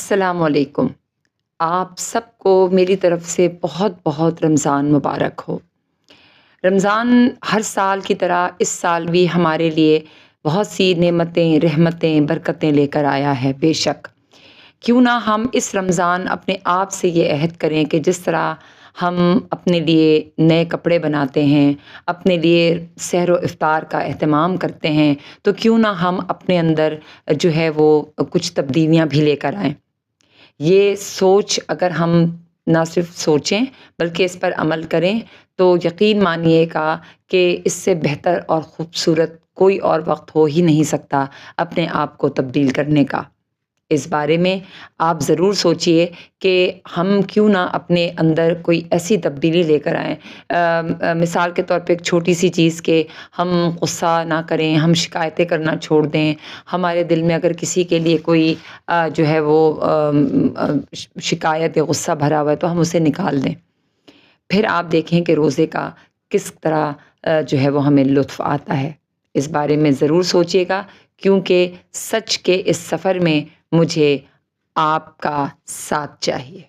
السلام علیکم۔ آپ سب کو میری طرف سے بہت بہت رمضان مبارک ہو۔ رمضان ہر سال کی طرح اس سال بھی ہمارے لیے بہت سی نعمتیں، رحمتیں، برکتیں لے کر آیا ہے، بے شک۔ کیوں نہ ہم اس رمضان اپنے آپ سے یہ عہد کریں کہ جس طرح ہم اپنے لیے نئے کپڑے بناتے ہیں، اپنے لیے سحر و افطار کا اہتمام کرتے ہیں، تو کیوں نہ ہم اپنے اندر جو ہے وہ کچھ تبدیلیاں بھی لے کر آئیں۔ یہ سوچ اگر ہم نہ صرف سوچیں بلکہ اس پر عمل کریں تو یقین مانیے گا کہ اس سے بہتر اور خوبصورت کوئی اور وقت ہو ہی نہیں سکتا اپنے آپ کو تبدیل کرنے کا۔ اس بارے میں آپ ضرور سوچئے کہ ہم کیوں نہ اپنے اندر کوئی ایسی تبدیلی لے کر آئیں۔ مثال کے طور پہ ایک چھوٹی سی چیز کہ ہم غصہ نہ کریں، ہم شکایتیں کرنا چھوڑ دیں۔ ہمارے دل میں اگر کسی کے لیے کوئی جو ہے وہ شکایت یا غصہ بھرا ہوا ہے تو ہم اسے نکال دیں۔ پھر آپ دیکھیں کہ روزے کا کس طرح جو ہے وہ ہمیں لطف آتا ہے۔ اس بارے میں ضرور سوچیے گا، کیونکہ سچ کے اس سفر میں مجھے آپ کا ساتھ چاہیے۔